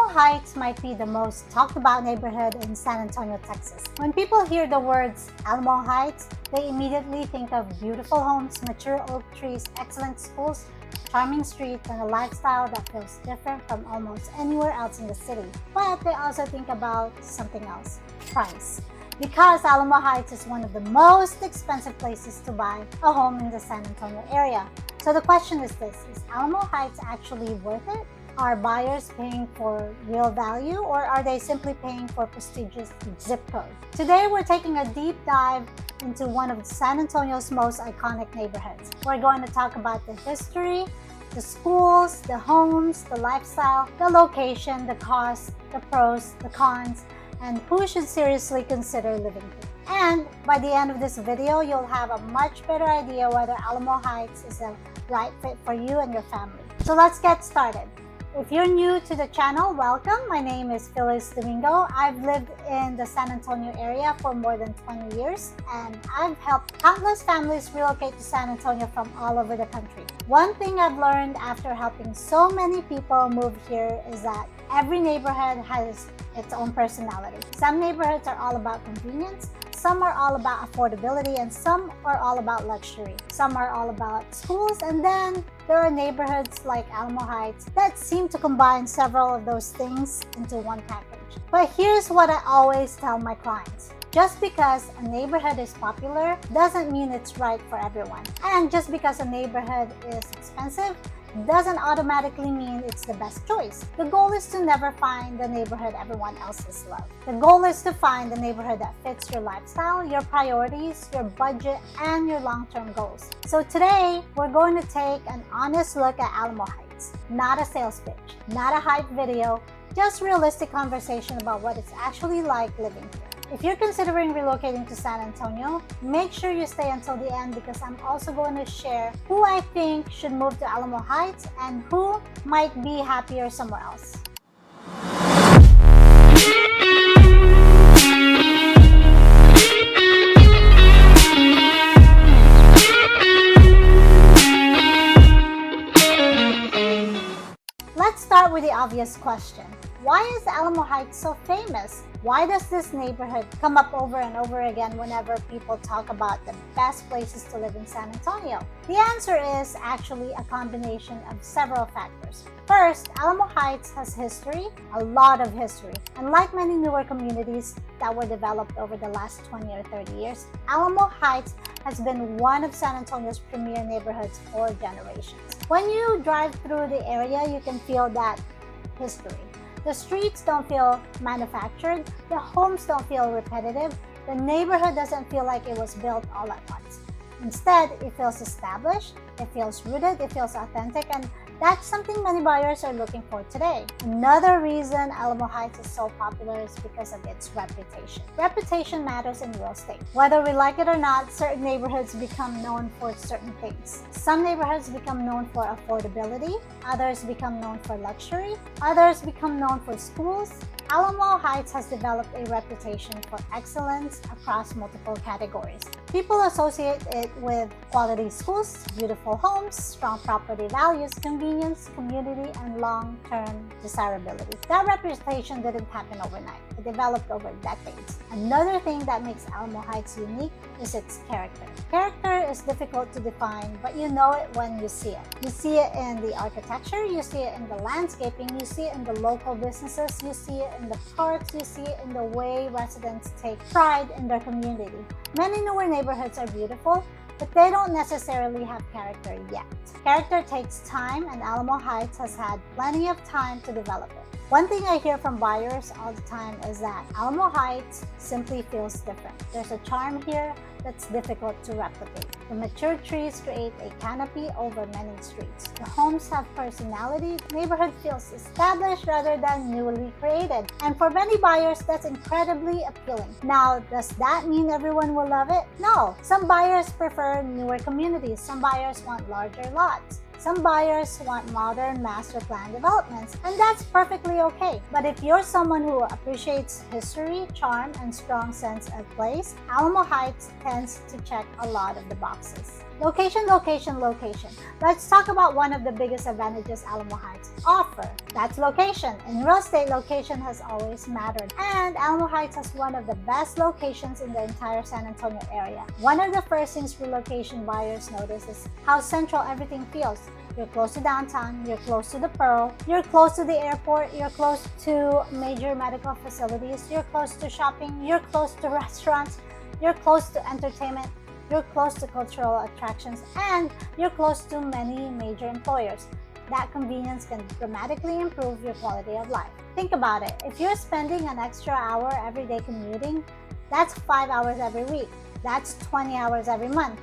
Alamo Heights might be the most talked about neighborhood in San Antonio, Texas. When people hear the words Alamo Heights, they immediately think of beautiful homes, mature oak trees, excellent schools, charming streets, and a lifestyle that feels different from almost anywhere else in the city. But they also think about something else: price. Because Alamo Heights is one of the most expensive places to buy a home in the San Antonio area. So the question is this: is Alamo Heights actually worth it? Are buyers paying for real value, or are they simply paying for prestigious zip code? Today, we're taking a deep dive into one of San Antonio's most iconic neighborhoods. We're going to talk about the history, the schools, the homes, the lifestyle, the location, the cost, the pros, the cons, and who should seriously consider living here. And by the end of this video, you'll have a much better idea whether Alamo Heights is the right fit for you and your family. So let's get started. If you're new to the channel, welcome. My name is Phyllis Domingo. I've lived in the San Antonio area for more than 20 years, and I've helped countless families relocate to San Antonio from all over the country. One thing I've learned after helping so many people move here is that every neighborhood has its own personality. Some neighborhoods are all about convenience, some are all about affordability, and some are all about luxury. Some are all about schools, and then there are neighborhoods like Alamo Heights that seem to combine several of those things into one package. But here's what I always tell my clients: just because a neighborhood is popular doesn't mean it's right for everyone. And just because a neighborhood is expensive doesn't automatically mean it's the best choice. The goal is to never find the neighborhood everyone else's love. The goal is to find the neighborhood that fits your lifestyle, your priorities, your budget, and your long-term goals. So today, we're going to take an honest look at Alamo Heights. Not a sales pitch, not a hype video, just realistic conversation about what it's actually like living here. If you're considering relocating to San Antonio, make sure you stay until the end, because I'm also going to share who I think should move to Alamo Heights and who might be happier somewhere else. Let's start with the obvious question. Why is Alamo Heights so famous? Why does this neighborhood come up over and over again whenever people talk about the best places to live in San Antonio? The answer is actually a combination of several factors. First, Alamo Heights has history, a lot of history. And like many newer communities that were developed over the last 20 or 30 years, Alamo Heights has been one of San Antonio's premier neighborhoods for generations. When you drive through the area, you can feel that history. The streets don't feel manufactured, the homes don't feel repetitive, the neighborhood doesn't feel like it was built all at once. Instead, it feels established, it feels rooted, it feels authentic, and that's something many buyers are looking for today. Another reason Alamo Heights is so popular is because of its reputation. Reputation matters in real estate. Whether we like it or not, certain neighborhoods become known for certain things. Some neighborhoods become known for affordability, others become known for luxury, others become known for schools. Alamo Heights has developed a reputation for excellence across multiple categories. People associate it with quality schools, beautiful homes, strong property values, convenience, community, and long-term desirability. That reputation didn't happen overnight. It developed over decades. Another thing that makes Alamo Heights unique is its character. Character is difficult to define, but you know it when you see it. You see it in the architecture, you see it in the landscaping, you see it in the local businesses, you see it in the parks, you see it in the way residents take pride in their community. Many newer neighborhoods are beautiful, but they don't necessarily have character yet. Character takes time, and Alamo Heights has had plenty of time to develop it. One thing I hear from buyers all the time is that Alamo Heights simply feels different. There's a charm here that's difficult to replicate. The mature trees create a canopy over many streets. The homes have personality. The neighborhood feels established rather than newly created. And for many buyers, that's incredibly appealing. Now, does that mean everyone will love it? No. Some buyers prefer newer communities. Some buyers want larger lots. Some buyers want modern master plan developments, and that's perfectly okay. But if you're someone who appreciates history, charm, and strong sense of place, Alamo Heights tends to check a lot of the boxes. Location, location, location. Let's talk about one of the biggest advantages Alamo Heights offer. That's location. In real estate, location has always mattered. And Alamo Heights has one of the best locations in the entire San Antonio area. One of the first things relocation buyers notice is how central everything feels. You're close to downtown, you're close to the Pearl, you're close to the airport, you're close to major medical facilities, you're close to shopping, you're close to restaurants, you're close to entertainment, you're close to cultural attractions, and you're close to many major employers. That convenience can dramatically improve your quality of life. Think about it. If you're spending an extra hour every day commuting, that's 5 hours every week. That's 20 hours every month.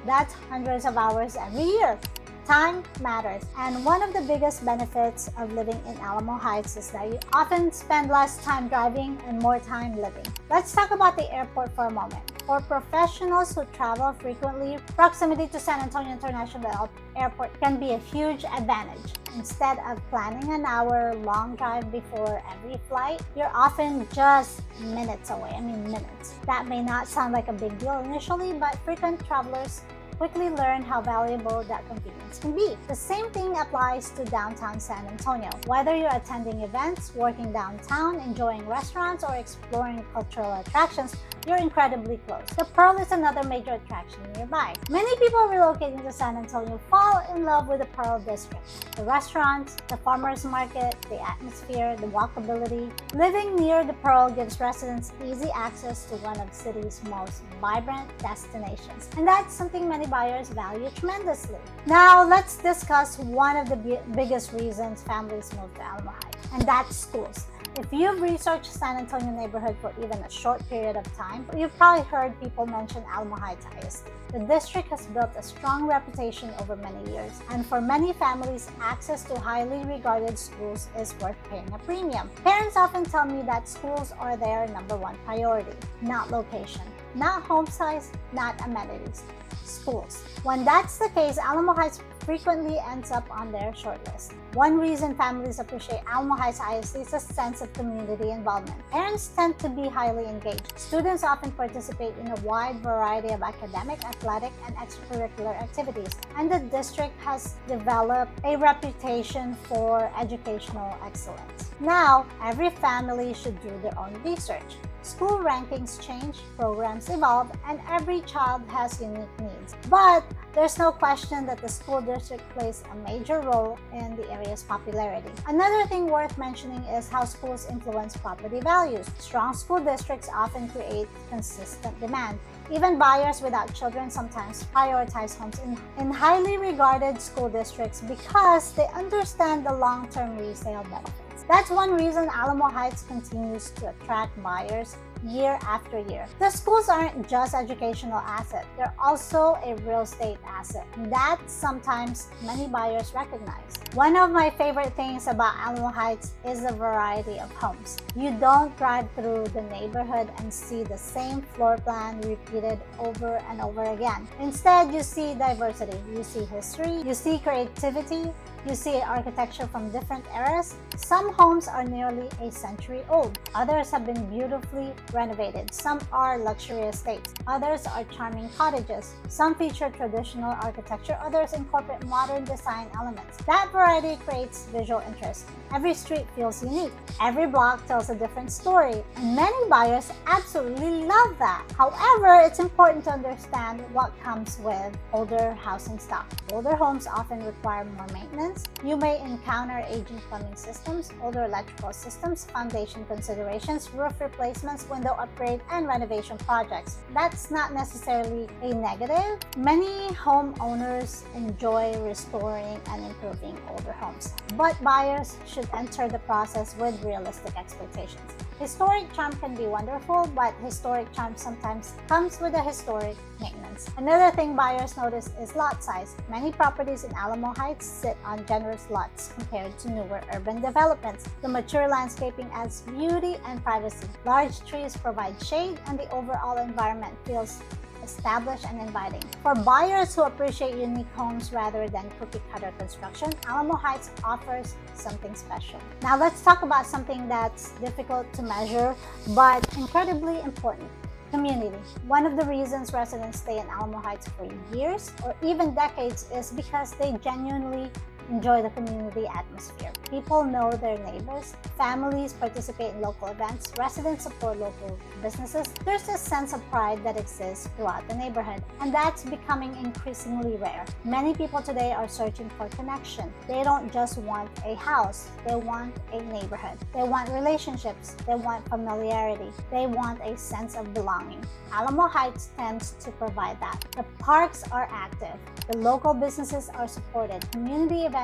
That's hundreds of hours every year. Time matters, and one of the biggest benefits of living in Alamo Heights is that you often spend less time driving and more time living. Let's talk about the airport for a moment. For professionals who travel frequently, proximity to San Antonio International Airport can be a huge advantage. Instead of planning an hour-long drive before every flight, you're often just minutes away. Minutes. That may not sound like a big deal initially, but frequent travelers quickly learn how valuable that convenience can be. The same thing applies to downtown San Antonio. Whether you're attending events, working downtown, enjoying restaurants, or exploring cultural attractions, you're incredibly close. The Pearl is another major attraction nearby. Many people relocating to San Antonio fall in love with the Pearl District. The restaurants, the farmers market, the atmosphere, the walkability. Living near the Pearl gives residents easy access to one of the city's most vibrant destinations. And that's something many buyers value tremendously. Now, let's discuss one of the biggest reasons families move to Alamo Heights, and that's schools. If you've researched San Antonio neighborhood for even a short period of time, you've probably heard people mention Alamo Heights ISD. The district has built a strong reputation over many years, and for many families, access to highly regarded schools is worth paying a premium. Parents often tell me that schools are their number one priority, not location, not home size, not amenities. Schools. When that's the case, Alamo Heights frequently ends up on their shortlist. One reason families appreciate Alamo Heights ISD is a sense of community involvement. Parents tend to be highly engaged. Students often participate in a wide variety of academic, athletic, and extracurricular activities, and the district has developed a reputation for educational excellence. Now, every family should do their own research. School rankings change, programs evolve, and every child has unique needs. But there's no question that the school district plays a major role in the area's popularity. Another thing worth mentioning is how schools influence property values. Strong school districts often create consistent demand. Even buyers without children sometimes prioritize homes in highly regarded school districts because they understand the long-term resale benefits. That's one reason Alamo Heights continues to attract buyers year after year. The schools aren't just educational assets, they're also a real estate asset that sometimes many buyers recognize. One of my favorite things about Alamo Heights is the variety of homes. You don't drive through the neighborhood and see the same floor plan repeated over and over again. Instead, you see diversity, you see history, you see creativity, you see architecture from different eras. Some homes are nearly a century old. Others have been beautifully renovated. Some are luxury estates. Others are charming cottages. Some feature traditional architecture. Others incorporate modern design elements. That variety creates visual interest. Every street feels unique. Every block tells a different story. And many buyers absolutely love that. However, it's important to understand what comes with older housing stock. Older homes often require more maintenance. You may encounter aging plumbing systems, older electrical systems, foundation considerations, roof replacements, window upgrade, and renovation projects. That's not necessarily a negative. Many homeowners enjoy restoring and improving older homes, but buyers should enter the process with realistic expectations. Historic charm can be wonderful, but historic charm sometimes comes with a historic maintenance. Another thing buyers notice is lot size. Many properties in Alamo Heights sit on generous lots compared to newer urban developments. The mature landscaping adds beauty and privacy. Large trees provide shade, and the overall environment feels established and inviting. For buyers who appreciate unique homes rather than cookie-cutter construction, Alamo Heights offers something special. Now let's talk about something that's difficult to measure but incredibly important: Community. One of the reasons residents stay in Alamo Heights for years or even decades is because they genuinely enjoy the community atmosphere. People know their neighbors, families participate in local events, residents support local businesses. There's a sense of pride that exists throughout the neighborhood, and that's becoming increasingly rare. Many people today are searching for connection. They don't just want a house, they want a neighborhood. They want relationships, they want familiarity, they want a sense of belonging. Alamo Heights tends to provide that. The parks are active, the local businesses are supported, community events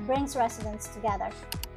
brings residents together,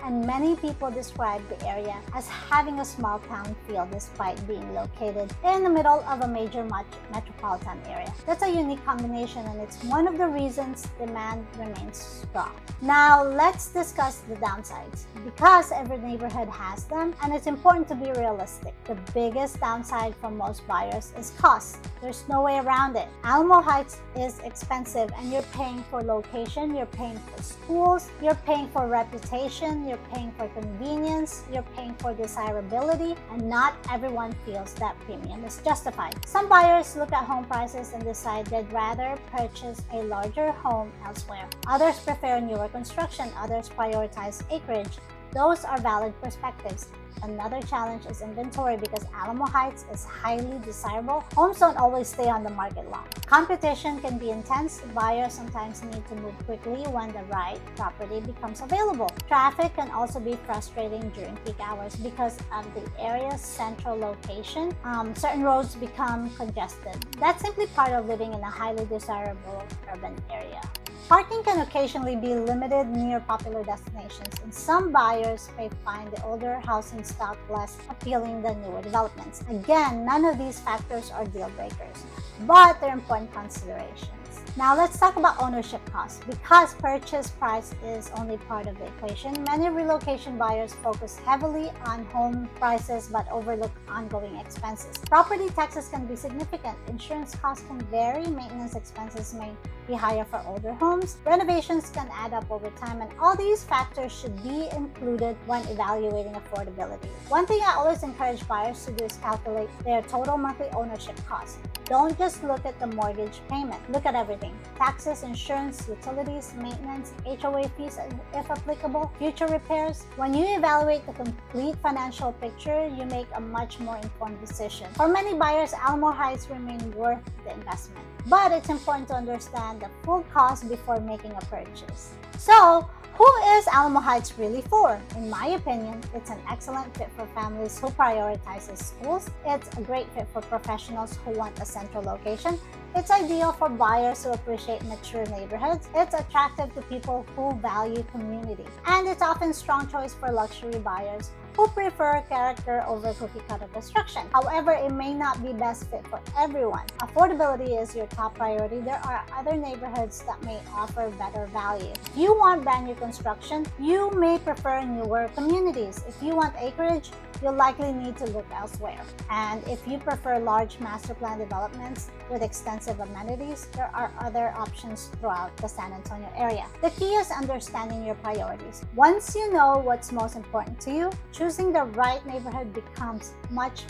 and many people describe the area as having a small town feel despite being located in the middle of a major metropolitan area. That's a unique combination, and it's one of the reasons demand remains strong. Now let's discuss the downsides, because every neighborhood has them, and it's important to be realistic. The biggest downside for most buyers is cost. There's no way around it. Alamo Heights is expensive, and you're paying for location, you're paying for schools, you're paying for reputation, you're paying for convenience, you're paying for desirability, and not everyone feels that premium is justified. Some buyers look at home prices and decide they'd rather purchase a larger home elsewhere. Others prefer newer construction, others prioritize acreage. Those are valid perspectives. Another challenge is inventory, because Alamo Heights is highly desirable. Homes don't always stay on the market long. Competition can be intense. Buyers sometimes need to move quickly when the right property becomes available. Traffic can also be frustrating during peak hours because of the area's central location. Certain roads become congested. That's simply part of living in a highly desirable urban area. Parking can occasionally be limited near popular destinations, and some buyers may find the older housing stock less appealing than newer developments. Again, none of these factors are deal breakers, but they're important considerations. Now let's talk about ownership costs. Because purchase price is only part of the equation, many relocation buyers focus heavily on home prices but overlook ongoing expenses. Property taxes can be significant, insurance costs can vary, maintenance expenses may be higher for older homes, renovations can add up over time, and all these factors should be included when evaluating affordability. One thing I always encourage buyers to do is calculate their total monthly ownership cost. Don't just look at the mortgage payment. Look at everything. Taxes, insurance, utilities, maintenance, HOA fees if applicable, future repairs. When you evaluate the complete financial picture, you make a much more informed decision. For many buyers, Alamo Heights remain worth the investment. But it's important to understand the full cost before making a purchase. So, who is Alamo Heights really for? In my opinion, it's an excellent fit for families who prioritize schools. It's a great fit for professionals who want a central location. It's ideal for buyers who appreciate mature neighborhoods. It's attractive to people who value community. And it's often a strong choice for luxury buyers who prefer character over cookie-cutter construction. However, it may not be best fit for everyone. Affordability is your top priority. There are other neighborhoods that may offer better value. If you want brand new construction, you may prefer newer communities. If you want acreage, you'll likely need to look elsewhere. And if you prefer large master plan developments with extensive amenities, there are other options throughout the San Antonio area. The key is understanding your priorities. Once you know what's most important to you, choosing the right neighborhood becomes much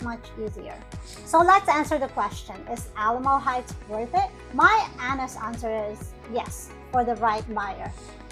easier. So let's answer the question, is Alamo Heights worth it? My honest answer is yes, for the right buyer.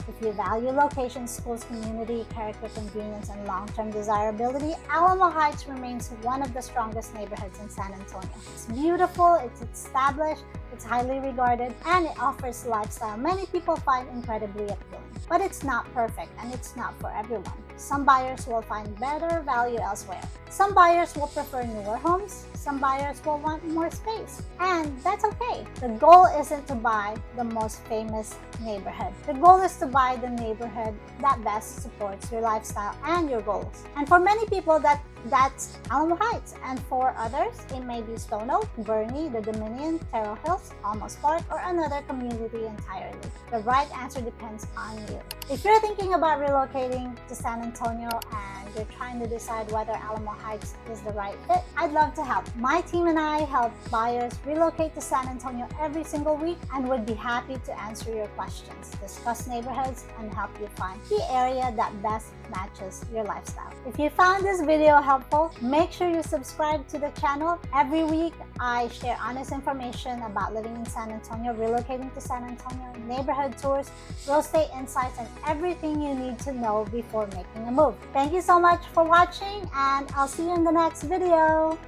If you value location, schools, community, character, convenience, and long-term desirability, Alamo Heights remains one of the strongest neighborhoods in San Antonio. It's beautiful, it's established, it's highly regarded, and it offers lifestyle many people find incredibly appealing. But it's not perfect, and it's not for everyone. Some buyers will find better value elsewhere. Some buyers will prefer newer homes. Some buyers will want more space. And that's okay. The goal isn't to buy the most famous neighborhood. The goal is to buy the neighborhood that best supports your lifestyle and your goals. And for many people, that's Alamo Heights. And for others, it may be Stone Oak, Bernie, the Dominion, Terrell Hills, Almost Park, or another community entirely. The right answer depends on you. If you're thinking about relocating to San Antonio and you're trying to decide whether Alamo Heights is the right fit, I'd love to help. My team and I help buyers relocate to San Antonio every single week and would be happy to answer your questions, discuss neighborhoods, and help you find the area that best matches your lifestyle. If you found this video helpful, make sure you subscribe to the channel. Every week, I share honest information about living in San Antonio, relocating to San Antonio, neighborhood tours, real estate insights, and everything you need to know before making a move. Thank you so much for watching, and I'll see you in the next video.